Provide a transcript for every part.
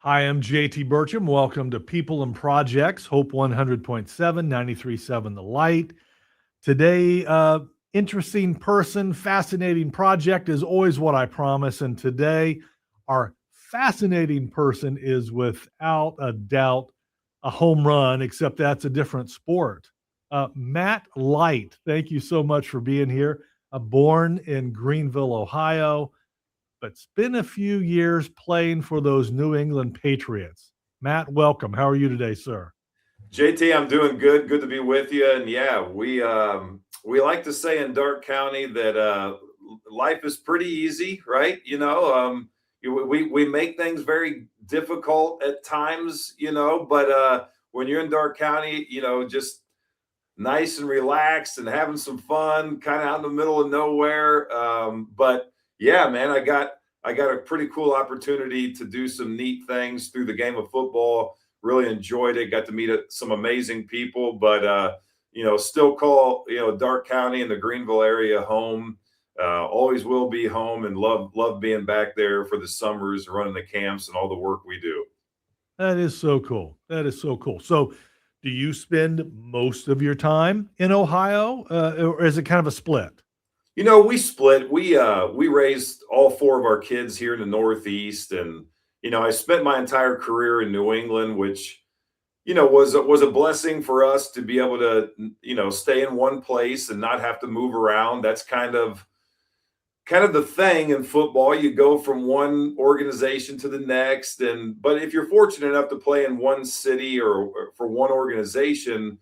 Hi, I'm JT Burcham. Welcome to People and Projects, Hope 100.7, 93.7 The Light. Today, interesting person, fascinating project is always what I promise. And today, our fascinating person is without a doubt a home run, except that's a different sport. Matt Light, thank you so much for being here. Born in Greenville, Ohio, but spent a few years playing for those New England Patriots. Matt, welcome. How are you today, sir? JT, I'm doing good. Good to be with you. And yeah, we like to say in Darke County that life is pretty easy, right? We make things very difficult at times, but when you're in Darke County, just nice and relaxed and having some fun, kind of out in the middle of nowhere. But yeah, man, I got a pretty cool opportunity to do some neat things through the game of football. Really enjoyed it. Got to meet some amazing people, but still call Darke County and the Greenville area home. Always will be home, and love being back there for the summers, running the camps, and all the work we do. That is so cool. That is so cool. So, do you spend most of your time in Ohio, or is it kind of a split? We split. We raised all four of our kids here in the Northeast, and I spent my entire career in New England, which was a blessing for us to be able to stay in one place and not have to move around. That's kind of the thing in football. You go from one organization to the next, and but if you're fortunate enough to play in one city or for one organization,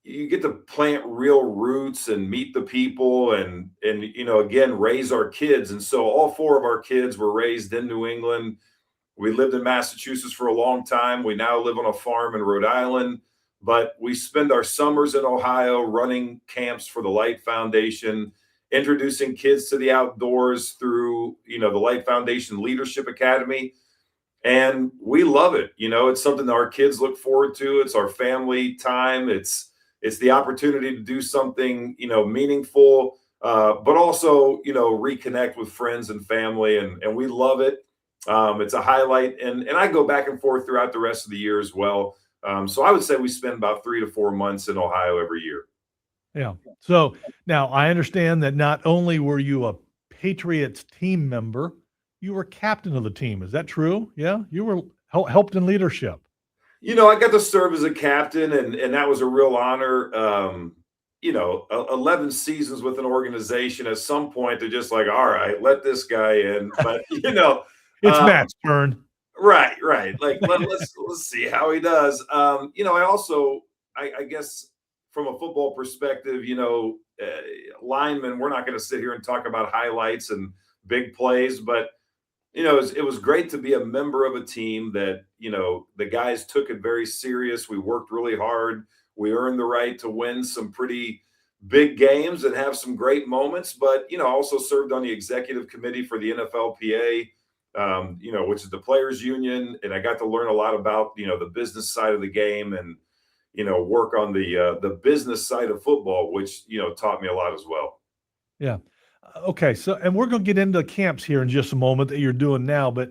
you get to plant real roots and meet the people and again raise our kids. And so all four of our kids were raised in New England. We lived in Massachusetts for a long time. We now live on a farm in Rhode Island, but we spend our summers in Ohio running camps for the Light Foundation, introducing kids to the outdoors through the Light Foundation Leadership Academy. And we love it. It's something that our kids look forward to. It's our family time. It's the opportunity to do something meaningful, but also reconnect with friends and family, and we love it. It's a highlight, and I go back and forth throughout the rest of the year as well. So I would say we spend about 3 to 4 months in Ohio every year. Yeah. So now I understand that not only were you a Patriots team member, you were captain of the team. Is that true? Yeah. You were helped in leadership. I got to serve as a captain, and that was a real honor. 11 seasons with an organization. At some point, they're just like, all right, let this guy in. But It's uh, Matt's turn. right. Like let's see how he does. I also, I guess, from a football perspective, linemen. We're not going to sit here and talk about highlights and big plays, but it was great to be a member of a team that, the guys took it very serious. We worked really hard. We earned the right to win some pretty big games and have some great moments, but, also served on the executive committee for the NFLPA, which is the players union. And I got to learn a lot about, the business side of the game and, work on the business side of football, which, taught me a lot as well. Yeah. Okay. So, and we're going to get into camps here in just a moment that you're doing now. But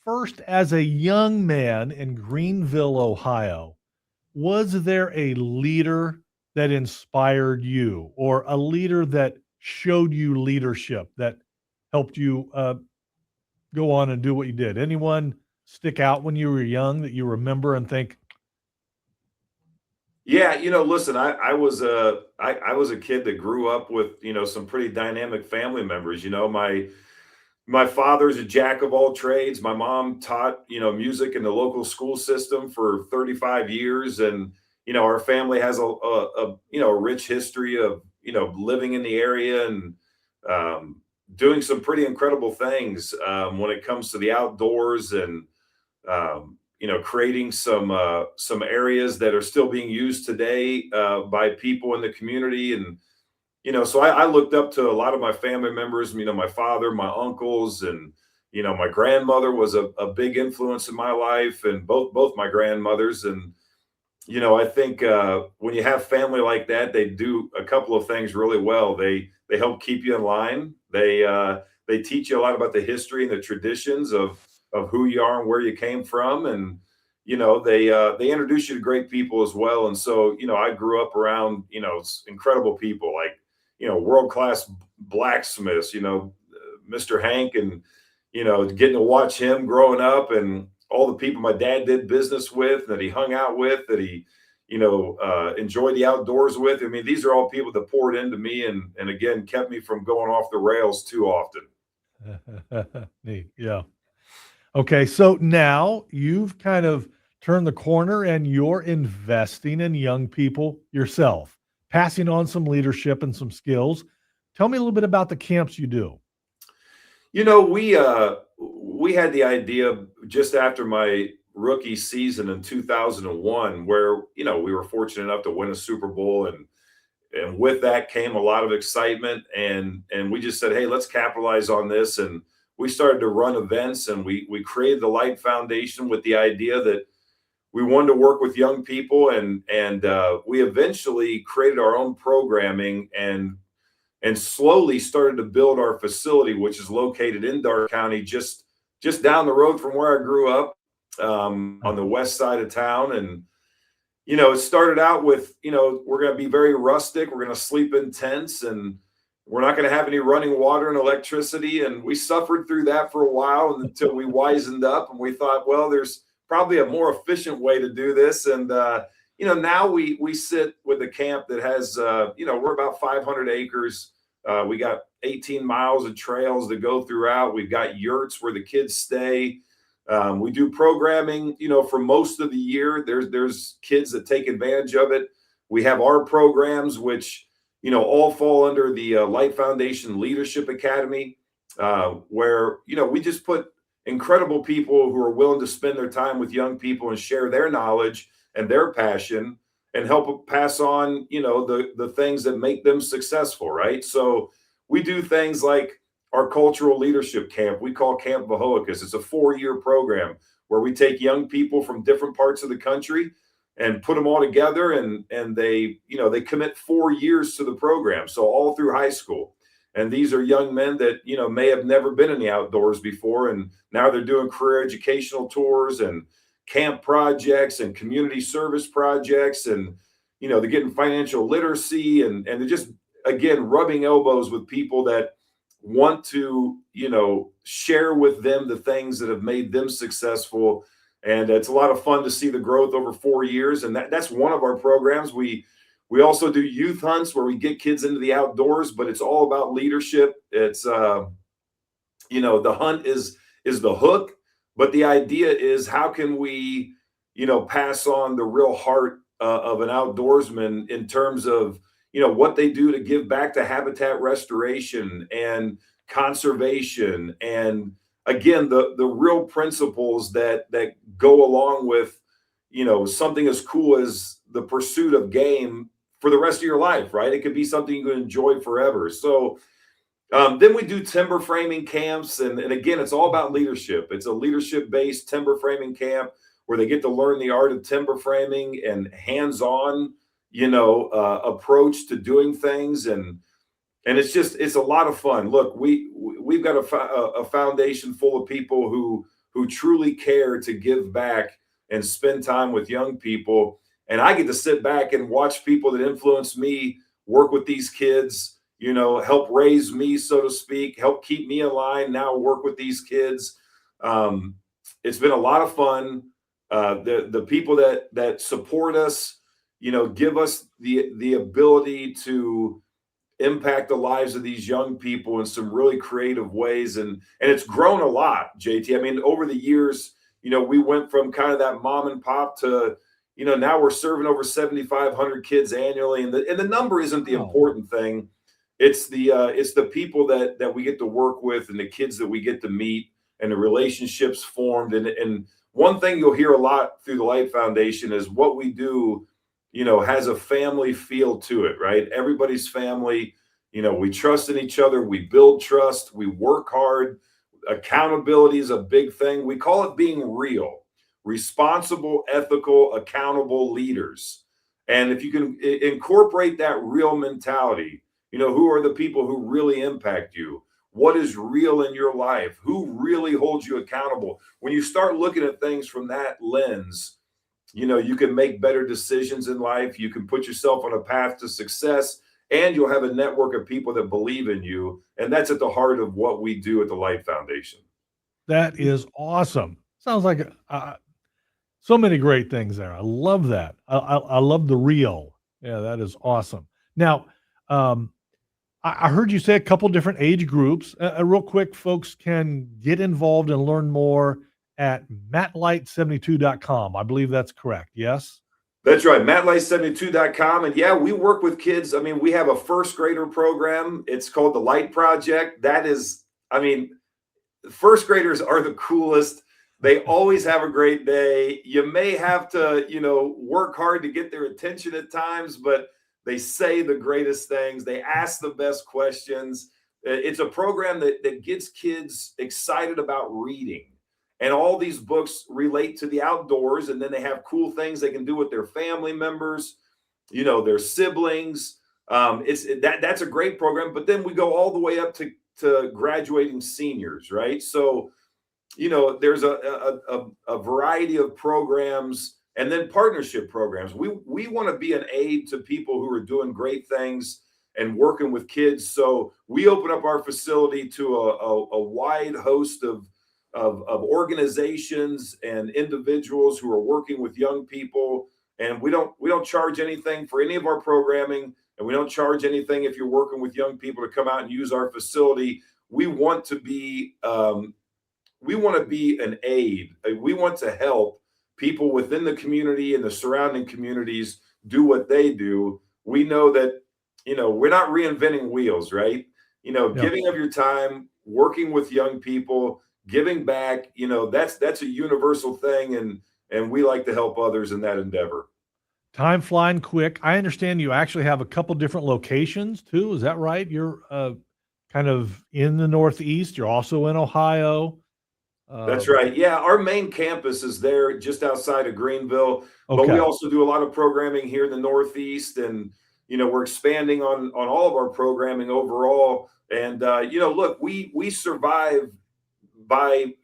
first, as a young man in Greenville, Ohio, was there a leader that inspired you or a leader that showed you leadership that helped you go on and do what you did? Anyone stick out when you were young that you remember and think, Yeah, listen, I was a kid that grew up with, some pretty dynamic family members. My father's a jack of all trades. My mom taught, music in the local school system for 35 years. And, our family has a rich history of, living in the area and doing some pretty incredible things when it comes to the outdoors and, creating some areas that are still being used today by people in the community. And so I looked up to a lot of my family members, my father, my uncles, and, my grandmother was a big influence in my life, and both my grandmothers. And, I think when you have family like that, they do a couple of things really well. They help keep you in line. They teach you a lot about the history and the traditions of, of who you are and where you came from. And they introduce you to great people as well. And so I grew up around incredible people, like world class blacksmiths, Mr. Hank, and getting to watch him growing up, and all the people my dad did business with, that he hung out with, that he enjoyed the outdoors with. I mean, these are all people that poured into me, and again kept me from going off the rails too often. Neat. Yeah. Okay. So now you've kind of turned the corner and you're investing in young people yourself, passing on some leadership and some skills. Tell me a little bit about the camps you do. We had the idea just after my rookie season in 2001, where we were fortunate enough to win a Super Bowl, and with that came a lot of excitement, and we just said, hey, let's capitalize on this. And we started to run events, and we created the Light Foundation with the idea that we wanted to work with young people, and we eventually created our own programming, and slowly started to build our facility, which is located in Darke County, just down the road from where I grew up, on the west side of town. And it started out with, we're going to be very rustic. We're going to sleep in tents, and we're not going to have any running water and electricity. And we suffered through that for a while until we wisened up, and we thought, well, there's probably a more efficient way to do this. And now we sit with a camp that has we're about 500 acres. We got 18 miles of trails that go throughout. We've got yurts where the kids stay. We do programming, for most of the year. There's kids that take advantage of it. We have our programs, which all fall under the Light Foundation Leadership Academy, where we just put incredible people who are willing to spend their time with young people and share their knowledge and their passion, and help pass on the things that make them successful, right? So we do things like our cultural leadership camp. We call Camp Vahoicus. It's a 4-year program where we take young people from different parts of the country and put them all together, and they commit 4 years to the program, so all through high school. And these are young men that may have never been in the outdoors before, and now they're doing career educational tours and camp projects and community service projects, and they're getting financial literacy, and they're just, again, rubbing elbows with people that want to share with them the things that have made them successful. And it's a lot of fun to see the growth over 4 years. And that's one of our programs. We also do youth hunts where we get kids into the outdoors, but it's all about leadership. It's the hunt is the hook, but the idea is, how can we pass on the real heart of an outdoorsman in terms of what they do to give back to habitat restoration and conservation, and again the real principles that go along with something as cool as the pursuit of game for the rest of your life, right? It could be something you can enjoy forever. So then we do timber framing camps, and again, it's all about leadership. It's a leadership-based timber framing camp where they get to learn the art of timber framing and hands-on, approach to doing things, and it's a lot of fun. Look, we've got a foundation full of people who truly care to give back and spend time with young people, and I get to sit back and watch people that influence me work with these kids. Help raise me, so to speak, help keep me in line. Now work with these kids. It's been a lot of fun. The people that support us, give us the ability to impact the lives of these young people in some really creative ways. And it's grown a lot, JT. I mean, over the years, we went from kind of that mom and pop to, now we're serving over 7,500 kids annually. And the number isn't the important thing. It's the people that we get to work with, and the kids that we get to meet, and the relationships formed. And one thing you'll hear a lot through the Light Foundation is what we do, has a family feel to it, right? Everybody's family. We trust in each other. We build trust. We work hard. Accountability is a big thing. We call it being real, responsible, ethical, accountable leaders. And if you can incorporate that real mentality, who are the people who really impact you? what is real in your life, who really holds you accountable. When you start looking at things from that lens, you can make better decisions in life. You can put yourself on a path to success, and you'll have a network of people that believe in you. And that's at the heart of what we do at the Light Foundation. That is awesome. Sounds like so many great things there. I love that. I love the real. Yeah, that is awesome. Now, I heard you say a couple different age groups. Real quick, folks can get involved and learn more at mattlight72.com. I believe that's correct. Yes? That's right, mattlight72.com. And yeah, we work with kids. I mean, we have a first grader program. It's called the Light Project. That is, first graders are the coolest. They always have a great day. You may have to, work hard to get their attention at times, but they say the greatest things. They ask the best questions. It's a program that gets kids excited about reading. And all these books relate to the outdoors, and then they have cool things they can do with their family members, their siblings. That's a great program. But then we go all the way up to graduating seniors, right? So, there's a variety of programs, and then partnership programs. We want to be an aid to people who are doing great things and working with kids. So we open up our facility to a wide host of organizations and individuals who are working with young people. And we don't charge anything for any of our programming, and we don't charge anything if you're working with young people to come out and use our facility. We want to be an aid. We want to help people within the community and the surrounding communities do what they do. We know that, we're not reinventing wheels, right? Giving of your time, working with young people, giving back, that's a universal thing. And we like to help others in that endeavor. Time flying quick. I understand you actually have a couple different locations too. Is that right? You're kind of in the Northeast. You're also in Ohio. That's right. Yeah, our main campus is there just outside of Greenville, but we also do a lot of programming here in the Northeast, and we're expanding on all of our programming overall. And look, we survive by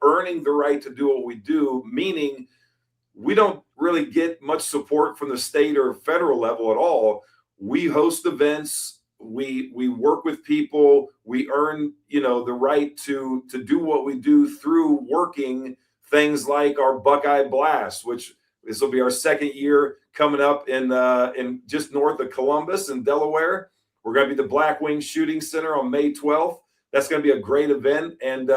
earning the right to do what we do, meaning we don't really get much support from the state or federal level at all. We host events. We work with people. We earn, the right to do what we do through working things like our Buckeye Blast, which this will be our second year coming up in just north of Columbus in Delaware. We're going to be the Black Wing Shooting Center on May 12th. That's going to be a great event. And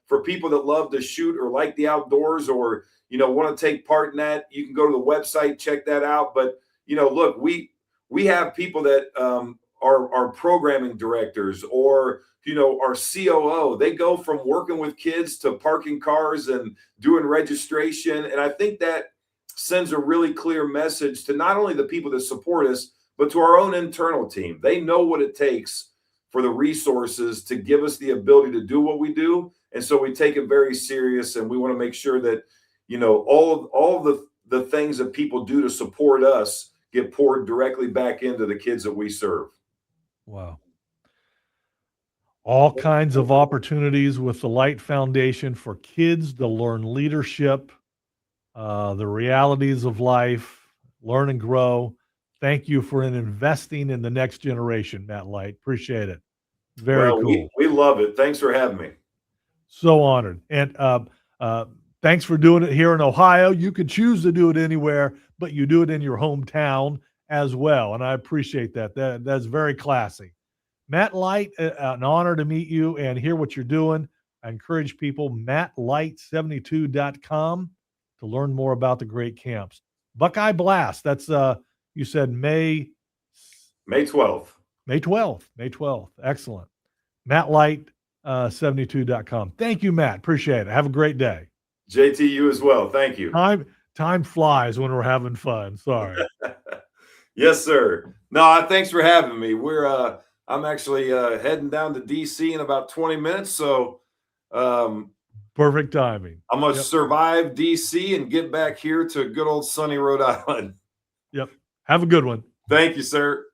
for people that love to shoot or like the outdoors, or want to take part in that, you can go to the website, check that out. But look, we have people that are programming directors, or our COO. They go from working with kids to parking cars and doing registration. And I think that sends a really clear message to not only the people that support us, but to our own internal team. They know what it takes for the resources to give us the ability to do what we do. And so we take it very serious, and we want to make sure that, all of the things that people do to support us get poured directly back into the kids that we serve. Wow. All kinds of opportunities with the Light Foundation for kids to learn leadership, the realities of life, learn and grow. Thank you for investing in the next generation, Matt Light. Appreciate it. Very cool. We love it. Thanks for having me. So honored. And thanks for doing it here in Ohio. You could choose to do it anywhere, but you do it in your hometown as well. And I appreciate that. That's very classy. Matt Light, an honor to meet you and hear what you're doing. I encourage people, mattlight72.com, to learn more about the great camps. Buckeye Blast, that's, you said May 12th. May 12th. Excellent. mattlight72.com. Thank you, Matt. Appreciate it. Have a great day. JT, you as well. Thank you. Time flies when we're having fun. Sorry. Yes, sir. No, thanks for having me. I'm actually heading down to DC in about 20 minutes. So perfect timing. I'm going to survive DC and get back here to good old sunny Rhode Island. Yep. Have a good one. Thank you, sir.